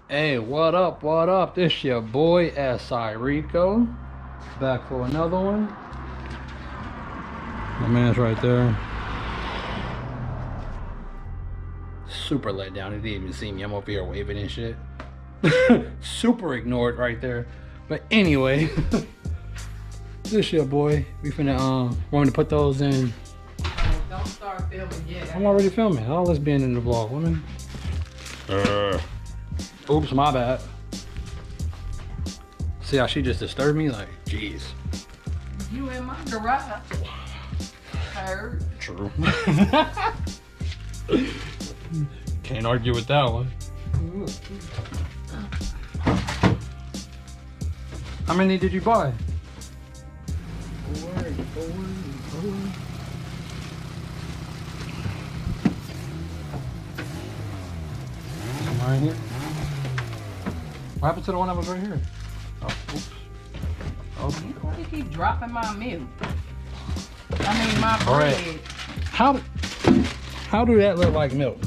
Hey, what up? What up? This your boy S.I. Rico. Back for another one. My man's right there. Super let down. He didn't even see me. I'm over here waving and shit. Super ignored right there. But anyway, this your boy. We finna want me to put those in. Don't start filming yet. I'm already filming. All this being in the vlog, woman. Oops, my bad. See how she just disturbed me? Like, jeez. You in my garage. Heard. True. Can't argue with that one. How many did you buy? Four. Right here. What happened to the one that was right here? Oh, oops. Okay. You know you keep dropping my milk. I mean my bread. How do that look like milk?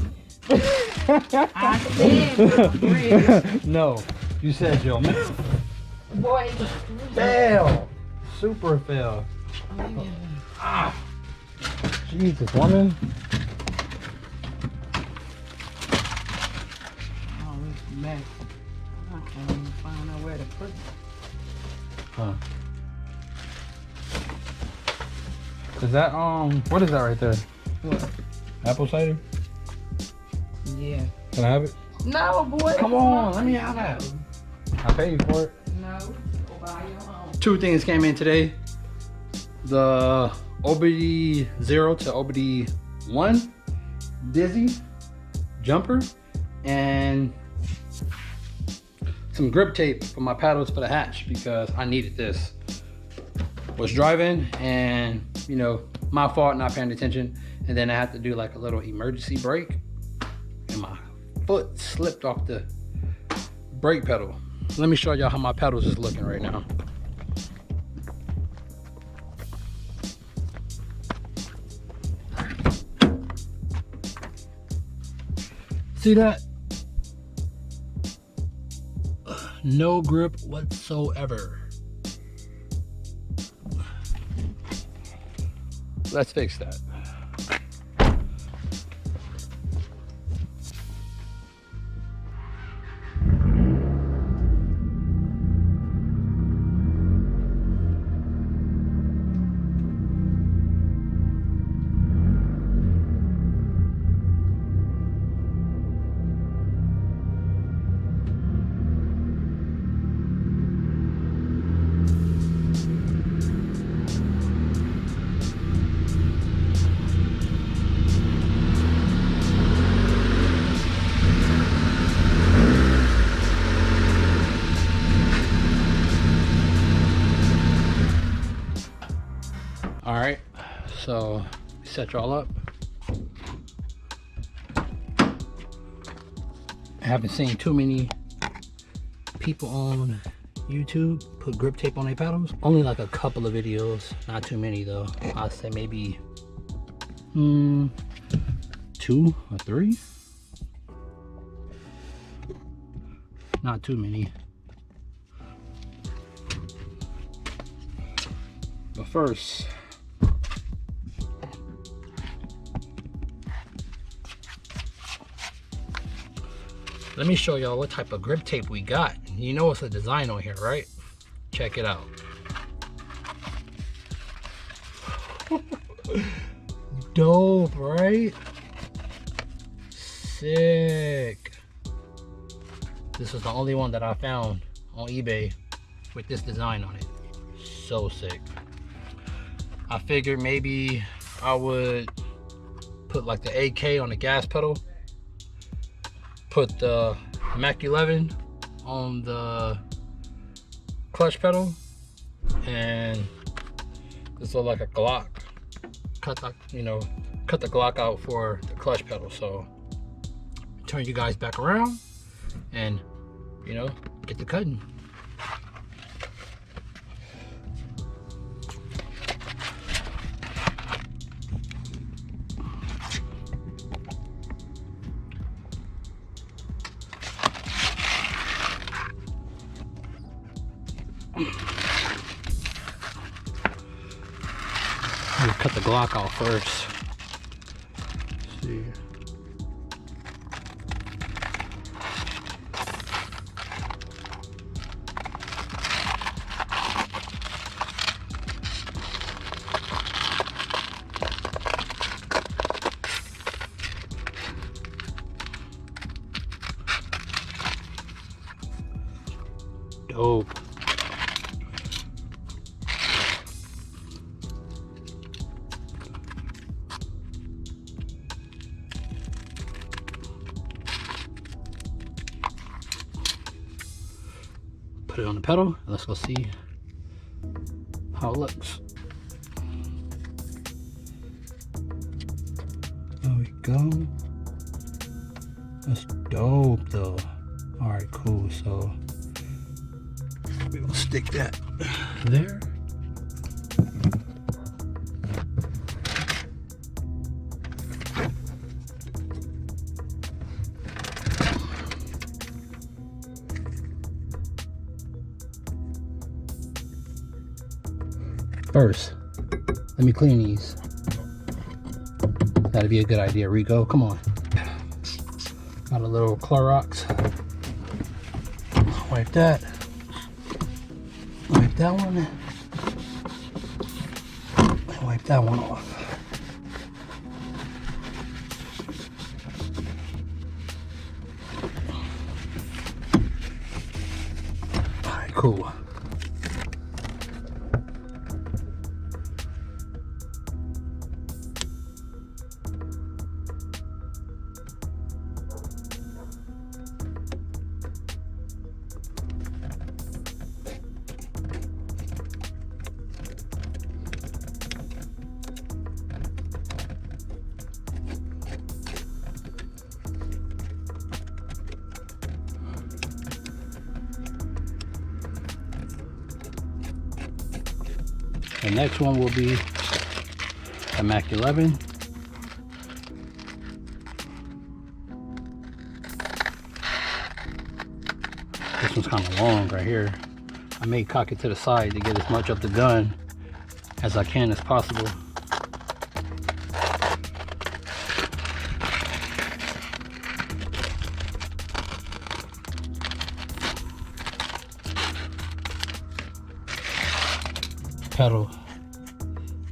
I said my bread. No, you said your milk. Boy. Fail. Super fail. Ah. Jesus, woman. Oh, it's mess. I can't even find out where to put it. Huh. Is that what is that right there? What? Apple cider? Yeah. Can I have it? No, boy. Come on, let me have that. I pay you for it. No. Go buy your own. Two things came in today. The OBD 0 to OBD 1 Dizzy jumper and some grip tape for my paddles for the hatch because I needed this. Was driving and, you know, my fault not paying attention, and then I had to do like a little emergency brake and my foot slipped off the brake pedal. Let me show y'all how my pedals is looking right now. See that? No grip whatsoever. Let's fix that. All right, so set y'all up. I haven't seen too many people on YouTube put grip tape on their paddles. Only like a couple of videos, not too many though. I'd say maybe 2 or 3. Not too many. But first, let me show y'all what type of grip tape we got. You know it's a design on here, right? Check it out. Dope, right? Sick. This is the only one that I found on eBay with this design on it. So sick. I figured maybe I would put like the AK on the gas pedal, put the Mach 11 on the clutch pedal, and this look like a Glock. Cut the Glock out for the clutch pedal. So turn you guys back around and, you know, get the cutting. I'm gonna cut the Glock out first. Let's see. Dope. Put it on the pedal and let's go see how it looks. There we go. That's dope though. Alright, cool. So we will stick that there. First, let me clean these. That'd be a good idea, Rico. Come on. Got a little Clorox. Wipe that. Wipe that one. And wipe that one off. Alright, cool. The next one will be a Mac 11. This one's kind of long right here. I may cock it to the side to get as much of the gun as I can as possible. Pedal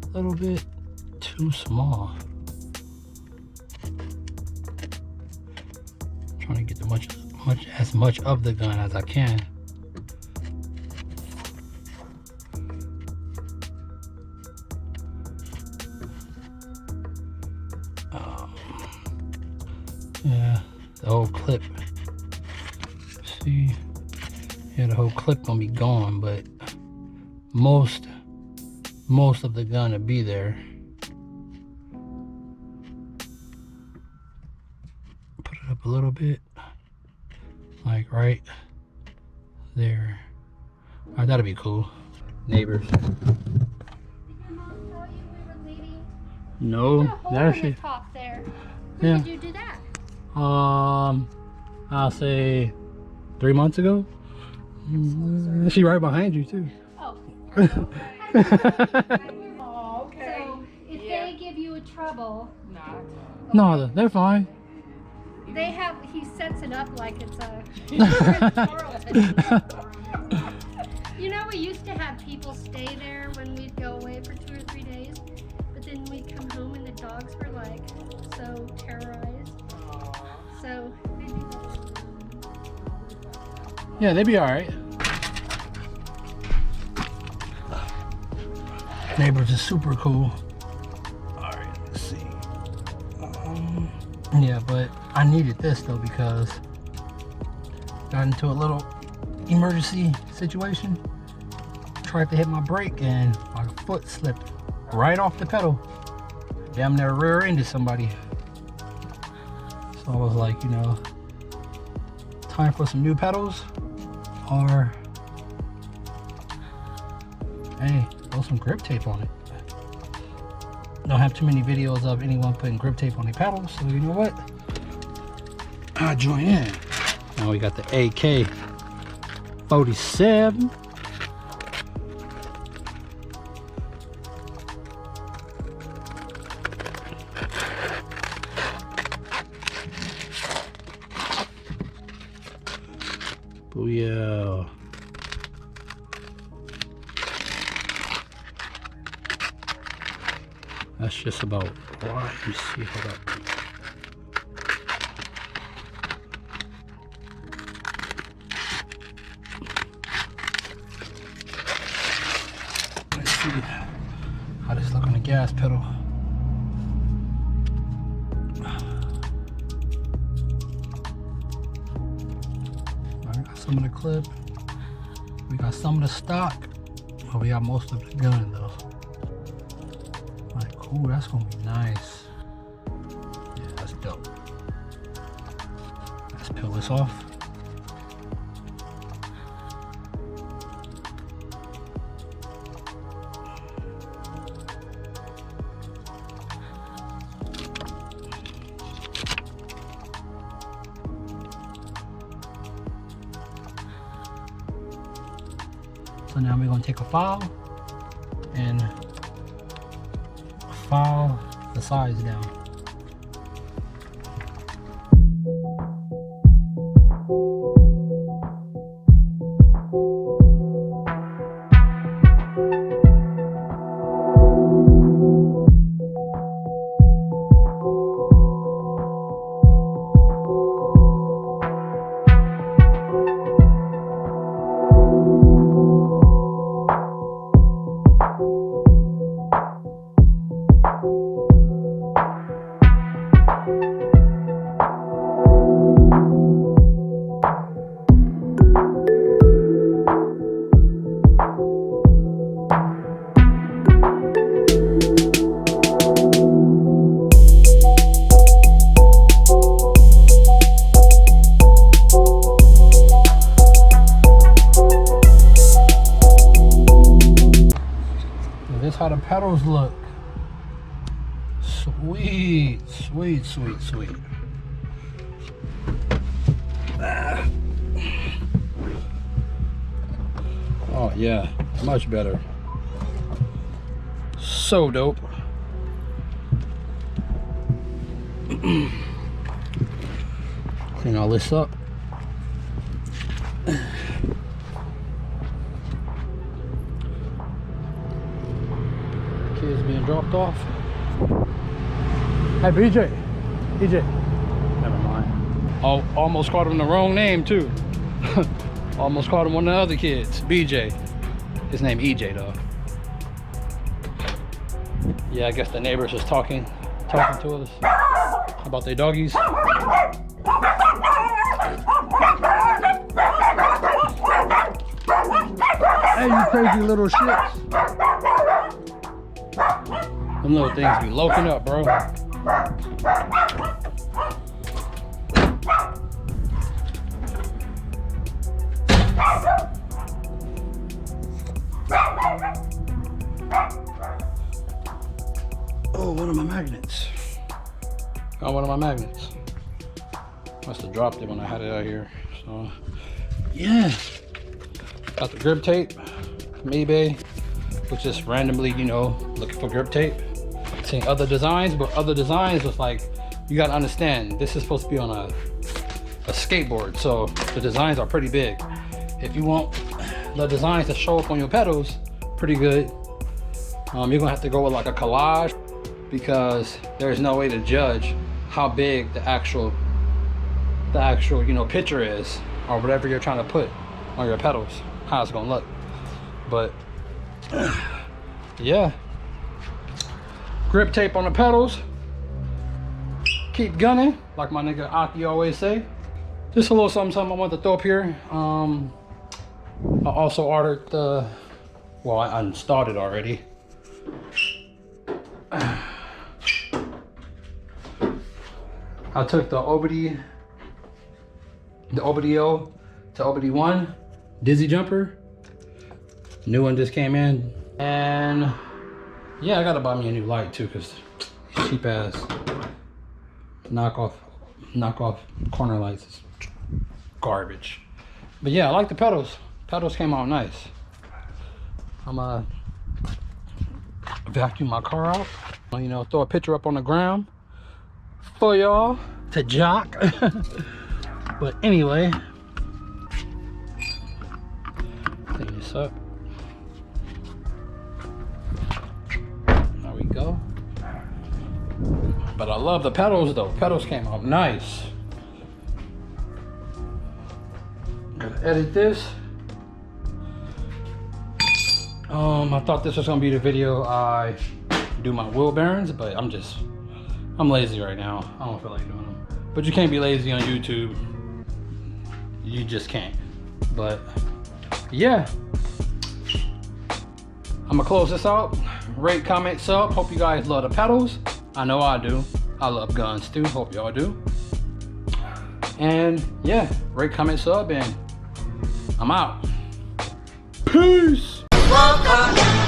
a little bit too small. Trying to get as much of the gun as I can. Yeah, the whole clip. See, yeah, the whole clip gonna be gone, but most of the gun will be there. Put it up a little bit, like right there. All right, that'll be cool. Neighbors. Did your mom tell you we were leaving? No, Put a there hole in she. the top there. When Yeah. did you do that? I'll say 3 months ago. She right behind you too. Oh. Oh, okay. So if Yeah. they give you a trouble, Nah. No, they're fine. he sets it up like it's a. You know, we used to have people stay there when we'd go away for 2 or 3 days, but then we'd come home and the dogs were like so terrorized. So maybe Yeah, they'd be all right. Neighbors is super cool. All right, let's see. Yeah, but I needed this though because got into a little emergency situation. Tried to hit my brake and my foot slipped right off the pedal. Damn near rear-ended somebody. So I was like, you know, time for some new pedals, or hey, throw some grip tape on it. Don't have too many videos of anyone putting grip tape on their pedals, so you know what? I'll join in. Now we got the AK-47. Booyah. That's just about right. Let me see. Hold up. Let's see how this look on the gas pedal. I got some of the clip. We got some of the stock. But we got most of the gun though. Like, cool, that's gonna be nice. Yeah, that's dope. Let's peel this off. So now we're gonna take a file and file the sides down. This how the pedals look. Sweet, sweet, sweet, sweet. Oh yeah, much better. So dope. Clean all this up. Kids being dropped off. Hey BJ, EJ. Never mind. Oh, almost called him the wrong name too. Almost called him one of the other kids, BJ. His name EJ though. Yeah, I guess the neighbors was talking to us about their doggies. Hey, you crazy little shits. Them little things be loafing up, bro. Oh, one of my magnets. Got one of my magnets. Must have dropped it when I had it out here. So, yeah. Got the grip tape from eBay. Was just randomly, you know, looking for grip tape. Seeing other designs, but other designs was like, you gotta understand, this is supposed to be on a skateboard, so the designs are pretty big. If you want the designs to show up on your pedals pretty good, you're gonna have to go with like a collage, because there's no way to judge how big the actual you know picture is, or whatever you're trying to put on your pedals, how it's gonna look. But yeah, grip tape on the pedals, keep gunning, like my nigga Aki always say. Just a little something I want to throw up here. I also ordered the, well, I installed it already. I took the Obidi O to Obidi 1 Dizzy Jumper. New one just came in, and yeah, I gotta buy me a new light too, because cheap ass knockoff corner lights is garbage. But yeah, I like the pedals. Pedals came out nice. I'm gonna vacuum my car out, you know, throw a picture up on the ground for y'all to jock. But anyway, this up. There we go. But I love the pedals though. Pedals came out nice. Gotta edit this. I thought this was gonna be the video I do my wheel bearings, but I'm lazy right now. I don't feel like doing them. But you can't be lazy on YouTube. You just can't. But yeah, I'm gonna close this out. Rate, comment, sub. Hope you guys love the pedals. I know I do. I love guns too. Hope y'all do. And yeah, rate, comment, sub, and I'm out. Peace. Welcome.